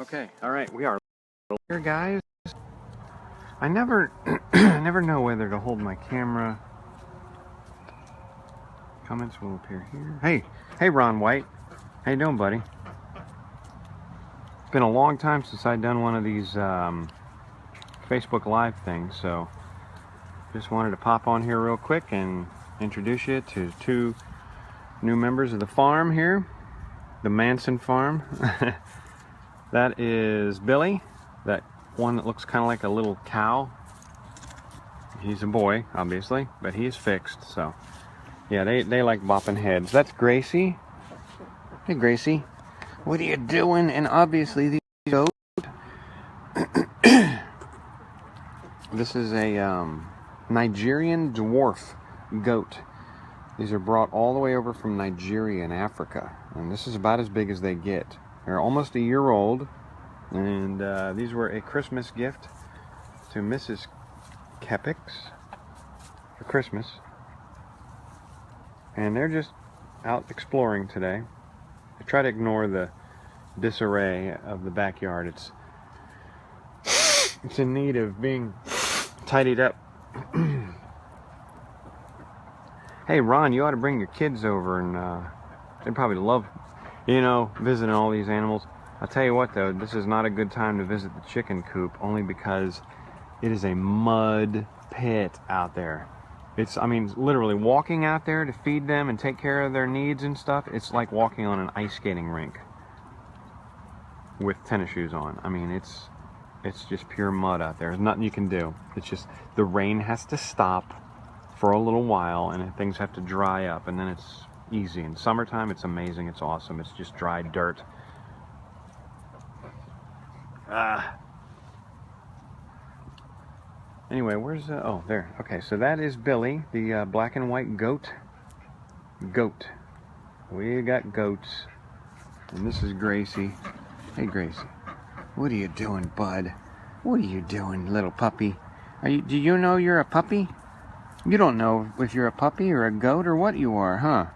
Okay, all right, we are here, guys. I never, I never know whether to hold my camera. Comments will appear here. Hey, Ron White. How you doing, buddy? It's been a long time since I've done one of these Facebook Live things, so just wanted to pop on here real quick and introduce you to two new members of the farm here, the Manson farm. That is Billy, that one that looks kind of like a little cow. He's a boy, obviously, but he's fixed, so yeah, they like bopping heads. That's Gracie. Hey, Gracie, what are you doing? And obviously these goats. This is a Nigerian dwarf goat. These are brought all the way over from Nigeria in Africa, and this is about as big as they get. They're almost a year old, and these were a Christmas gift to Mrs. Kepix for Christmas. And they're just out exploring today. I try to ignore the disarray of the backyard. It's in need of being tidied up. Hey, Ron, you ought to bring your kids over, and they'd probably love, visiting all these animals. I'll tell you what, though, this is not a good time to visit the chicken coop, only because it is a mud pit out there. Literally walking out there to feed them and take care of their needs and stuff, it's like walking on an ice skating rink with tennis shoes on. I mean, it's just pure mud out there. There's nothing you can do. It's just the rain has to stop for a little while, and things have to dry up, and then it's easy. In summertime, it's amazing. It's awesome. It's just dry dirt. Anyway, where's oh, there. Okay, so that is Billy, the black and white goat. We got goats, and this is Gracie. Hey, Gracie, what are you doing, bud? What are you doing, little puppy? Do you know you're a puppy? You don't know if you're a puppy or a goat or what you are, huh?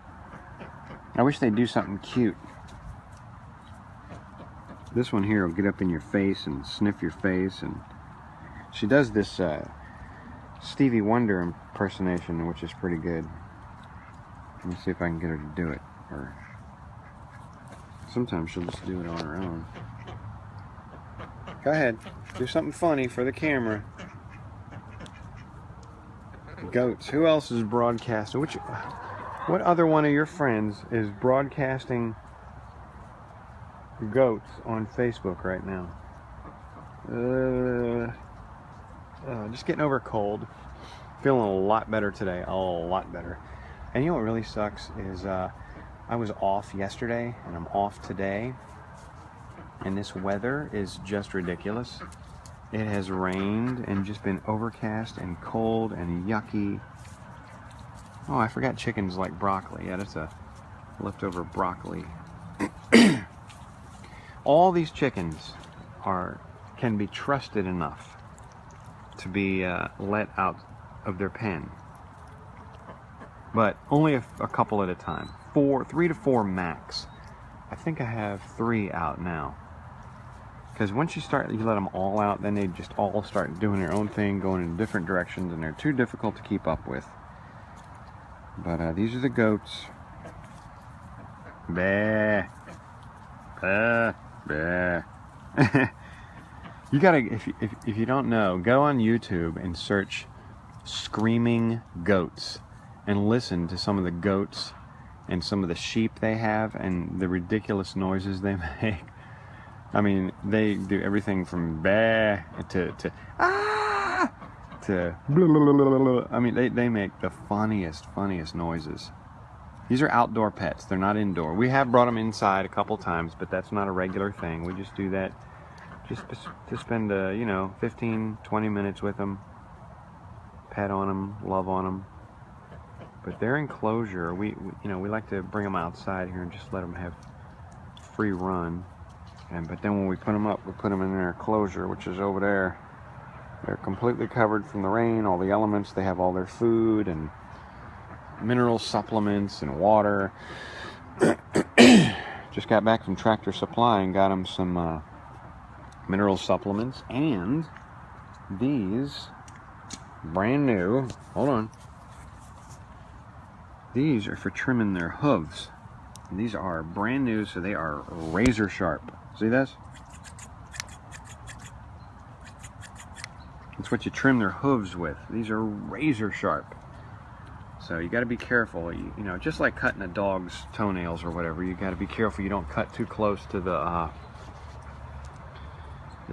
I wish they'd do something cute. This one here will get up in your face and sniff your face, and she does this Stevie Wonder impersonation, which is pretty good. Let me see if I can get her to do it. Or sometimes she'll just do it on her own. Go ahead, do something funny for the camera. Goats. Who else is broadcasting? What other one of your friends is broadcasting goats on Facebook right now? Just getting over a cold. Feeling a lot better today. A lot better. And you know what really sucks is I was off yesterday and I'm off today. And this weather is just ridiculous. It has rained and just been overcast and cold and yucky. Oh, I forgot chickens like broccoli. Yeah, that's a leftover broccoli. All these chickens can be trusted enough to be let out of their pen, but only a couple at a time. 3 to 4 max. I think I have 3 out now. Because once you let them all out, then they just all start doing their own thing, going in different directions, and they're too difficult to keep up with. But these are the goats. Bah. Bah. You gotta, if you don't know, go on YouTube and search screaming goats and listen to some of the goats and some of the sheep they have and the ridiculous noises they make. I mean, they do everything from bah to ah to blah, blah, blah, blah. I mean, they make the funniest noises. These are outdoor pets. They're not indoor. We have brought them inside a couple times, but that's not a regular thing. We just do that just to spend 15, 20 minutes with them, pet on them, love on them. But their enclosure, we like to bring them outside here and just let them have free run. But then when we put them up, we put them in their enclosure, which is over there. They're completely covered from the rain, all the elements. They have all their food and mineral supplements and water. Just got back from Tractor Supply and got them some mineral supplements, and these brand new, hold on, these are for trimming their hooves. And these are brand new, so they are razor sharp. See this? It's what you trim their hooves with. These are razor sharp. So you got to be careful. You know, just like cutting a dog's toenails or whatever, you got to be careful you don't cut too close to the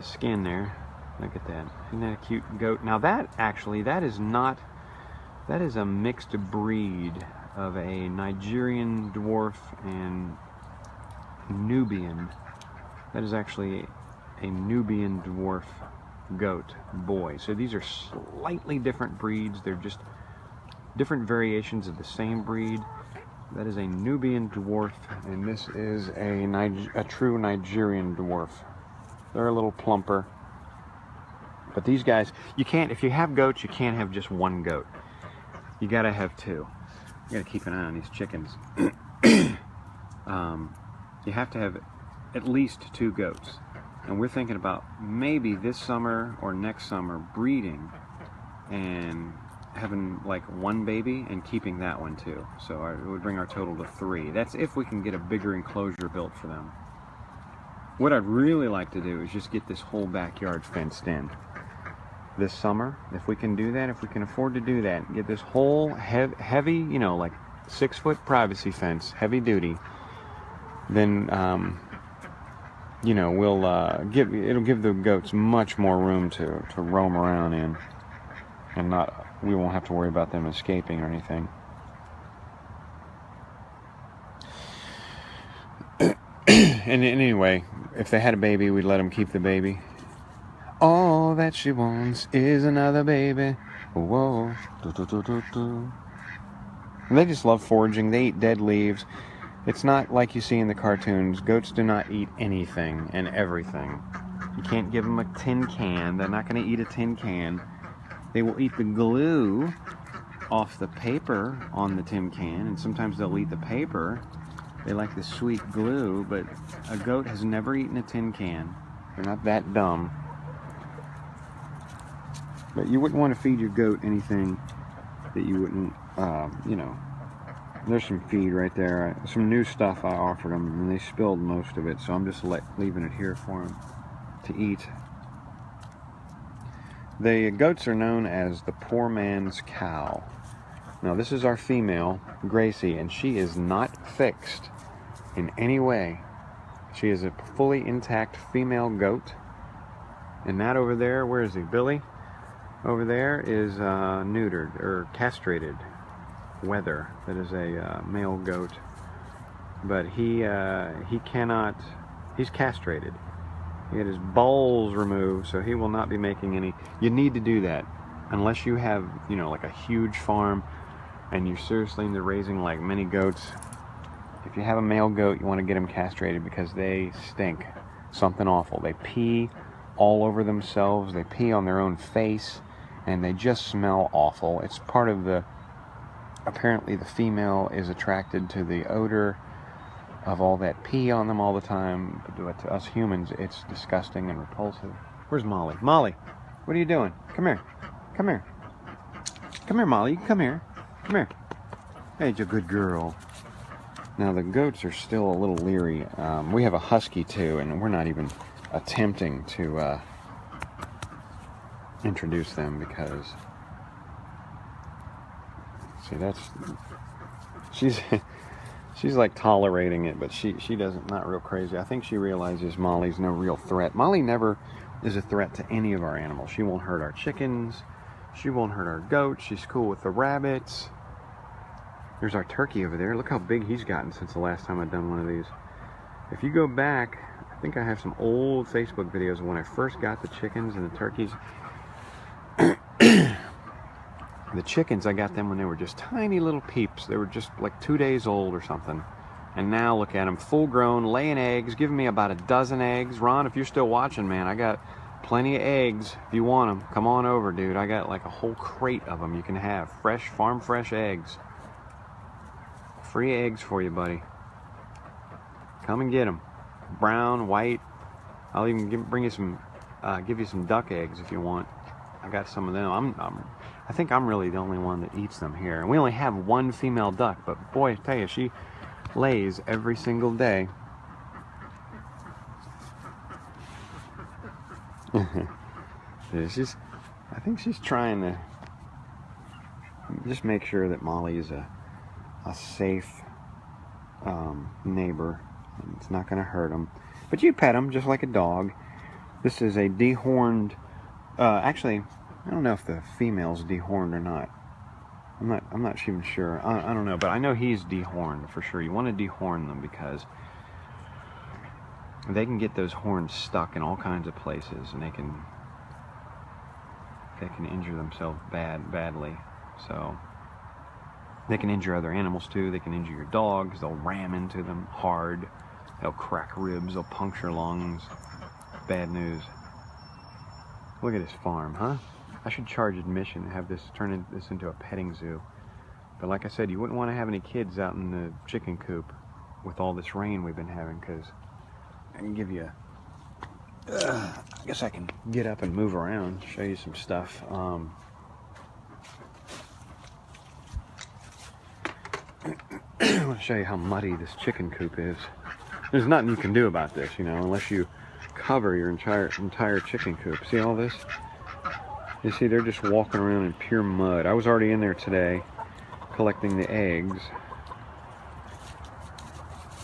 skin there. Look at that. Isn't that a cute goat? Now that actually, that is a mixed breed of a Nigerian dwarf and Nubian. That is actually a Nubian dwarf goat boy. So these are slightly different breeds. They're just different variations of the same breed. That is a Nubian dwarf, and this is a true Nigerian dwarf. They're a little plumper. But these guys, you can't, if you have goats, you can't have just one goat. You gotta have two. You gotta keep an eye on these chickens. You have to have at least two goats. And we're thinking about maybe this summer or next summer breeding and having like one baby and keeping that one too. So it would bring our total to 3. That's if we can get a bigger enclosure built for them. What I'd really like to do is just get this whole backyard fenced in this summer. If we can do that, if we can afford to do that, get this whole heavy, you know, like 6-foot privacy fence, heavy duty, then you know, it'll give the goats much more room to roam around in, and we won't have to worry about them escaping or anything. And anyway, if they had a baby, we'd let them keep the baby. All that she wants is another baby. Whoa. And they just love foraging. They eat dead leaves. It's not like you see in the cartoons. Goats do not eat anything and everything. You can't give them a tin can. They're not going to eat a tin can. They will eat the glue off the paper on the tin can, and sometimes they'll eat the paper. They like the sweet glue, but a goat has never eaten a tin can. They're not that dumb. But you wouldn't want to feed your goat anything that you wouldn't, you know. There's some feed right there. Some new stuff I offered them, and they spilled most of it, so I'm just leaving it here for them to eat. The goats are known as the poor man's cow. Now this is our female, Gracie, and she is not fixed in any way. She is a fully intact female goat. And that over there, where is he, Billy? Over there is neutered, or castrated. Weather, that is a male goat, but he cannot, he's castrated. He had his balls removed, so he will not be making any. You need to do that unless you have, you know, like a huge farm and you're seriously into raising like many goats. If you have a male goat, you want to get them castrated because they stink something awful. They pee all over themselves, they pee on their own face, and they just smell awful. It's part of the, apparently the female is attracted to the odor of all that pee on them all the time, but to us humans, it's disgusting and repulsive. Where's Molly? Molly, what are you doing? Come here. Come here. Come here, Molly. Come here. Come here. Hey, you're a good girl. Now, the goats are still a little leery. We have a husky, too, and we're not even attempting to introduce them because... See, that's... She's like tolerating it, but she doesn't, not real crazy. I think she realizes Molly's no real threat. Molly never is a threat to any of our animals. She won't hurt our chickens. She won't hurt our goats. She's cool with the rabbits. There's our turkey over there. Look how big he's gotten since the last time I've done one of these. If you go back, I think I have some old Facebook videos of when I first got the chickens and the turkeys. The chickens, I got them when they were just tiny little peeps. They were just like 2 days old or something. And now look at them, full grown, laying eggs, giving me about a dozen eggs. Ron, if you're still watching, man, I got plenty of eggs. If you want them, come on over, dude. I got like a whole crate of them you can have. Fresh, farm fresh eggs. Free eggs for you, buddy. Come and get them. Brown, white, I'll even bring you some, give you some duck eggs if you want. I got some of them. I think I'm really the only one that eats them here. And we only have one female duck, but boy, I tell you, she lays every single day. I think she's trying to just make sure that Molly is a safe neighbor. It's not going to hurt them. But you pet them just like a dog. This is a dehorned. Actually, I don't know if the female's dehorned or not. I'm not even sure. I don't know, but I know he's dehorned for sure. You want to dehorn them because they can get those horns stuck in all kinds of places, and they can injure themselves badly. So they can injure other animals too. They can injure your dogs. They'll ram into them hard. They'll crack ribs. They'll puncture lungs. Bad news. Look at this farm, huh? I should charge admission and have this turn this into a petting zoo. But like I said, you wouldn't want to have any kids out in the chicken coop with all this rain we've been having, because I can give you I guess I can get up and move around, show you some stuff. I want to show you how muddy this chicken coop is. There's nothing you can do about this, you know, unless you cover your entire chicken coop. See all this? You see, they're just walking around in pure mud. I was already in there today collecting the eggs,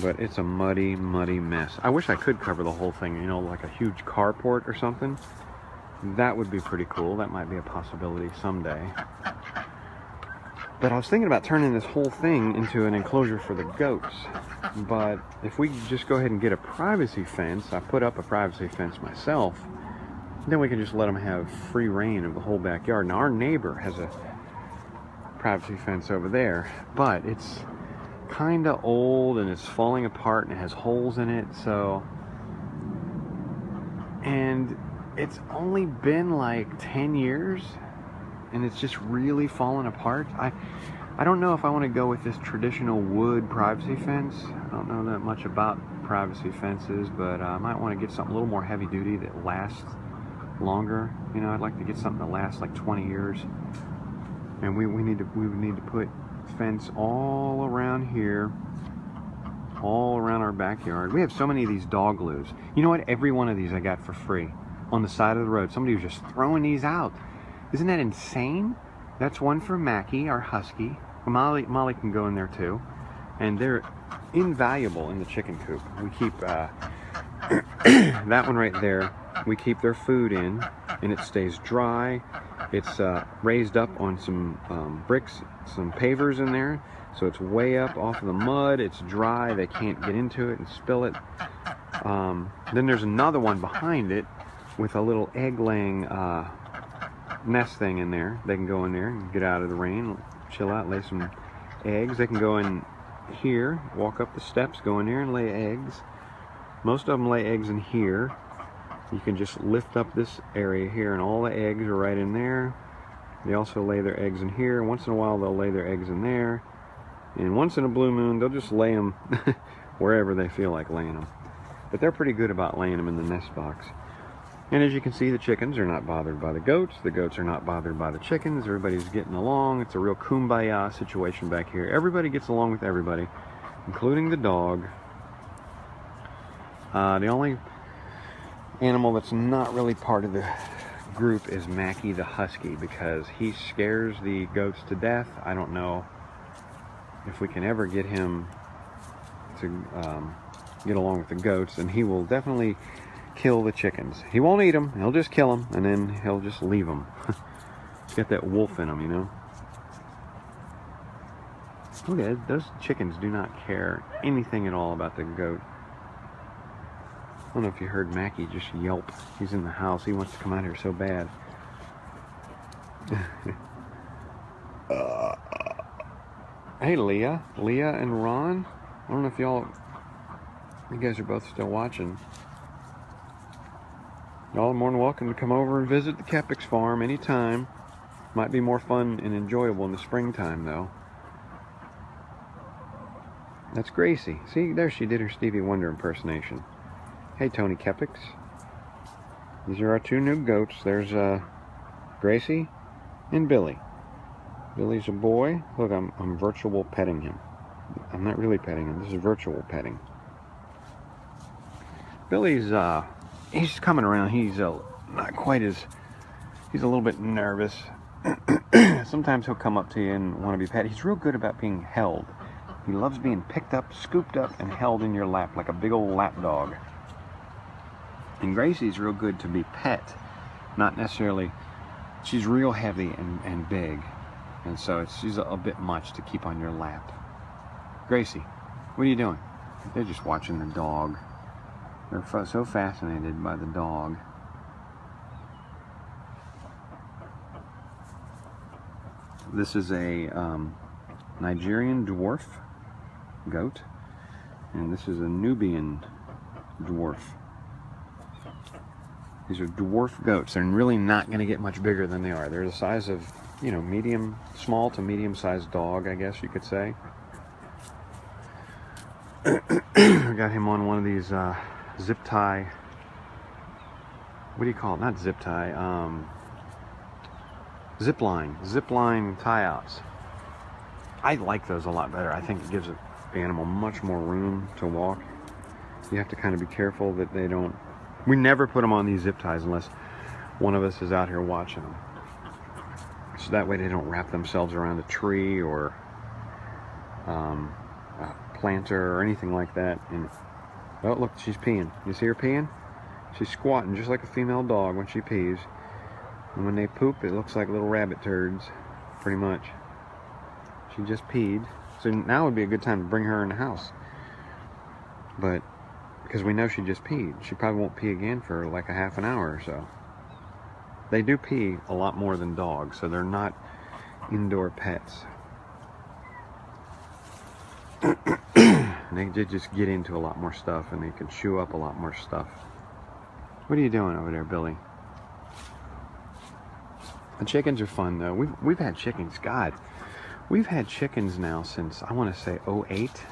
but it's a muddy mess. I wish I could cover the whole thing, you know, like a huge carport or something. That would be pretty cool. That might be a possibility someday. But I was thinking about turning this whole thing into an enclosure for the goats. But if we just go ahead and get a privacy fence, I put up a privacy fence myself, then we can just let them have free reign of the whole backyard. Now our neighbor has a privacy fence over there, but it's kind of old and it's falling apart and it has holes in it, so, and it's only been like 10 years and it's just really fallen apart. I don't know if I want to go with this traditional wood privacy fence. I don't know that much about privacy fences, but I might want to get something a little more heavy duty that lasts longer. You know, I'd like to get something that lasts like 20 years. And we would need to put fence all around here, all around our backyard. We have so many of these dog loos. You know what? Every one of these I got for free on the side of the road. Somebody was just throwing these out. Isn't that insane? That's one for Mackie, our husky. Molly can go in there too. And they're invaluable in the chicken coop. We keep that one right there. We keep their food in, and it stays dry. It's raised up on some bricks, some pavers in there, so it's way up off of the mud. It's dry. They can't get into it and spill it. Then there's another one behind it with a little egg-laying nest thing in there. They can go in there and get out of the rain, chill out, lay some eggs. They can go in here, walk up the steps, go in there and lay eggs. Most of them lay eggs in here. You can just lift up this area here and all the eggs are right in there. They also lay their eggs in here. Once in a while they'll lay their eggs in there. And once in a blue moon they'll just lay them wherever they feel like laying them. But they're pretty good about laying them in the nest box. And as you can see, the chickens are not bothered by the goats. The goats are not bothered by the chickens. Everybody's getting along. It's a real kumbaya situation back here. Everybody gets along with everybody, including the dog. The only animal that's not really part of the group is Mackie the husky, because he scares the goats to death. I don't know if we can ever get him to get along with the goats, and he will definitely kill the chickens. He won't eat them, he'll just kill them, and then he'll just leave them. He's got that wolf in him, you know. Look at it, those chickens do not care anything at all about the goat. I don't know if you heard Mackie just yelp. He's in the house. He wants to come out here so bad. Hey, Leah and Ron. I don't know if you guys are both still watching. Y'all are more than welcome to come over and visit the Kepix farm anytime. Might be more fun and enjoyable in the springtime, though. That's Gracie. See, there she did her Stevie Wonder impersonation. Hey, Tony Kepix. These are our two new goats. There's Gracie and Billy. Billy's a boy. Look, I'm virtual petting him. I'm not really petting him. This is virtual petting. Billy's he's coming around. He's not quite as, he's a little bit nervous. Sometimes he'll come up to you and want to be petted. He's real good about being held. He loves being picked up, scooped up, and held in your lap like a big old lap dog. And Gracie's real good to be pet. Not necessarily, she's real heavy and big. And so she's a bit much to keep on your lap. Gracie, what are you doing? They're just watching the dog. They're so fascinated by the dog. This is a Nigerian dwarf goat, and this is a Nubian dwarf. These are dwarf goats. They're really not going to get much bigger than they are. They're the size of, you know, small to medium-sized dog, I guess you could say. I got him on one of these zip tie. What do you call it? Not zip tie. Zip line tie-outs. I like those a lot better. I think it gives the animal much more room to walk. You have to kind of be careful that they don't. We never put them on these zip ties unless one of us is out here watching them. So that way they don't wrap themselves around a tree or a planter or anything like that. And oh, look, she's peeing. You see her peeing? She's squatting just like a female dog when she pees. And when they poop, it looks like little rabbit turds, pretty much. She just peed. So now would be a good time to bring her in the house. But because we know she just peed. She probably won't pee again for like a half an hour or so. They do pee a lot more than dogs, so they're not indoor pets. They did just get into a lot more stuff, and they can chew up a lot more stuff. What are you doing over there, Billy? The chickens are fun, though. We've had chickens. God, we've had chickens now since, I want to say, 08,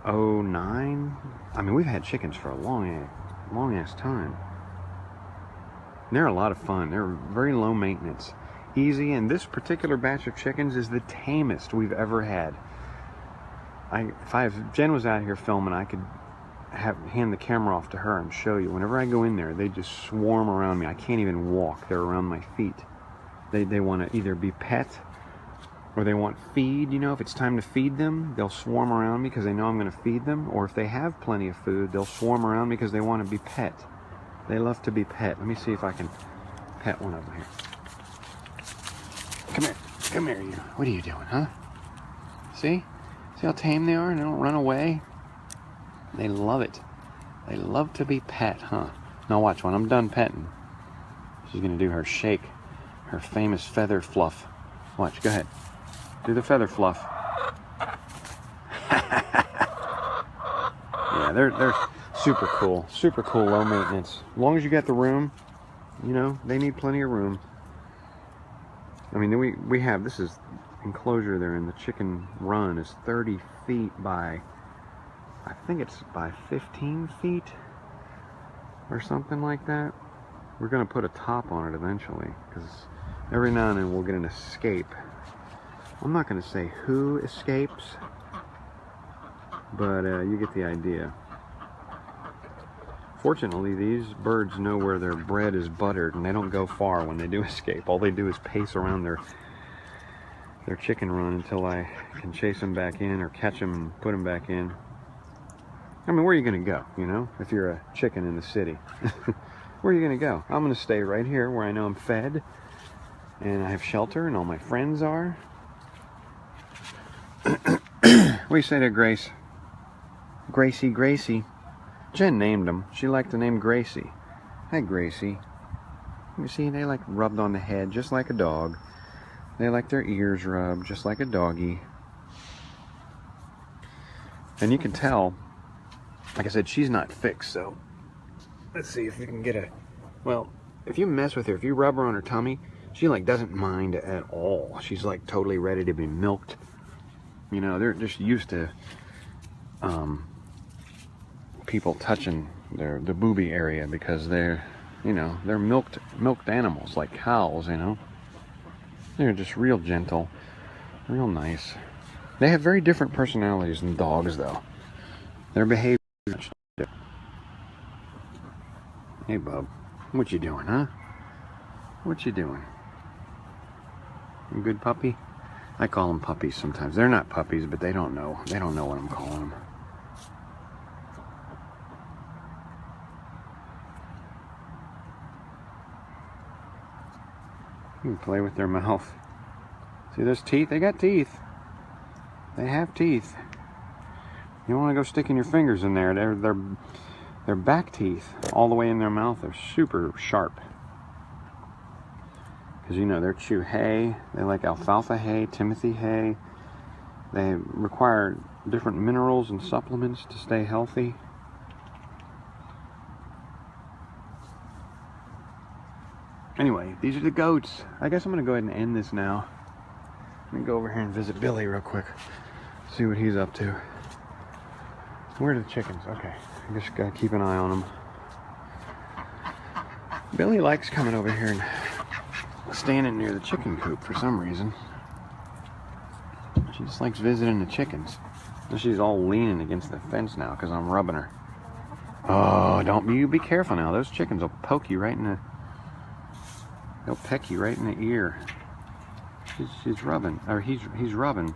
09. I mean, we've had chickens for a long-ass time. They're a lot of fun. They're very low maintenance. Easy, and this particular batch of chickens is the tamest we've ever had. If Jen was out here filming, I could hand the camera off to her and show you. Whenever I go in there, they just swarm around me. I can't even walk. They're around my feet. They want to either be pet or they want feed. You know, if it's time to feed them, they'll swarm around me because they know I'm going to feed them. Or if they have plenty of food, they'll swarm around me because they want to be pet. They love to be pet. Let me see if I can pet one of them here. Come here. Come here, you. What are you doing, huh? See? See how tame they are and they don't run away? They love it. They love to be pet, huh? Now watch, when I'm done petting, she's going to do her shake, her famous feather fluff. Watch, go ahead. Do the feather fluff. Yeah, they're super cool, low maintenance. As long as you got the room, you know, they need plenty of room. I mean, we have, this is enclosure there in the chicken run is 30 feet by, I think it's by 15 feet or something like that. We're going to put a top on it eventually because every now and then we'll get an escape. I'm not going to say who escapes, but you get the idea. Fortunately, these birds know where their bread is buttered and they don't go far when they do escape. All they do is pace around their chicken run until I can chase them back in or catch them and put them back in. I mean, where are you going to go, you know, if you're a chicken in the city? Where are you going to go? I'm going to stay right here where I know I'm fed and I have shelter and all my friends are. What do you say to Grace? Gracie. Jen named him. She liked the name Gracie. Hi, Gracie. You see, they like rubbed on the head just like a dog. They like their ears rubbed just like a doggy. And you can tell, like I said, she's not fixed, so let's see if we can get a, well, if you mess with her, if you rub her on her tummy, she like doesn't mind at all. She's like totally ready to be milked. You know, they're just used to people touching the booby area, because they're, you know, they're milked animals like cows, you know. They're just real gentle, real nice. They have very different personalities than dogs, though. Their behavior is much different. Hey, bub, what you doing, huh? What you doing? You good puppy? I call them puppies sometimes. They're not puppies, but they don't know. They don't know what I'm calling them. You can play with their mouth. See those teeth? They got teeth. They have teeth. You don't want to go sticking your fingers in there. They're back teeth all the way in their mouth. They're super sharp. Because, you know, they chew hay. They like alfalfa hay, Timothy hay. They require different minerals and supplements to stay healthy. Anyway, these are the goats. I guess I'm going to go ahead and end this now. Let me go over here and visit Billy real quick. See what he's up to. Where are the chickens? Okay, I just got to keep an eye on them. Billy likes coming over here and standing near the chicken coop for some reason. She just likes visiting the chickens. And she's all leaning against the fence now because I'm rubbing her. Oh, don't you be careful now. Those chickens will poke you right in the... They'll peck you right in the ear. She's rubbing, or he's rubbing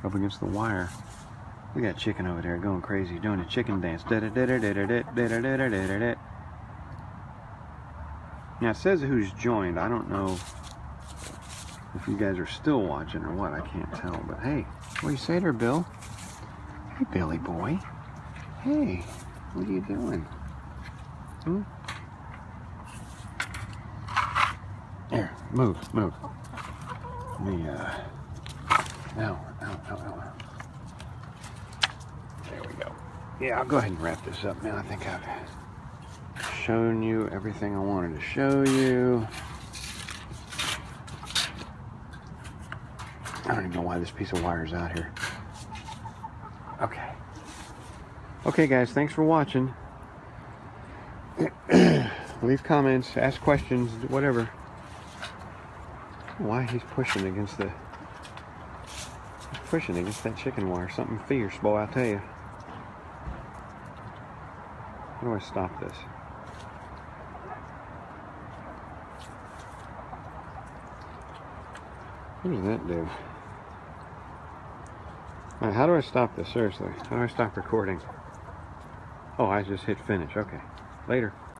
up against the wire. Look at that chicken over there going crazy, doing a chicken dance. Now it says who's joined. I don't know if you guys are still watching or what. I can't tell. But hey, what do you say there, Bill? Hey, Billy boy. Hey, what are you doing? Hmm? Here, move. Let me, ow. There we go. Yeah, I'll go ahead and wrap this up now. I think I've shown you everything I wanted to show you. I don't even know why this piece of wire is out here. Okay. Okay, guys, thanks for watching. Leave comments, ask questions, whatever. Why he's pushing against that chicken wire. Something fierce, boy, I tell you. How do I stop this? What does that do? All right, how do I stop this? Seriously, how do I stop recording? Oh, I just hit finish. Okay, later.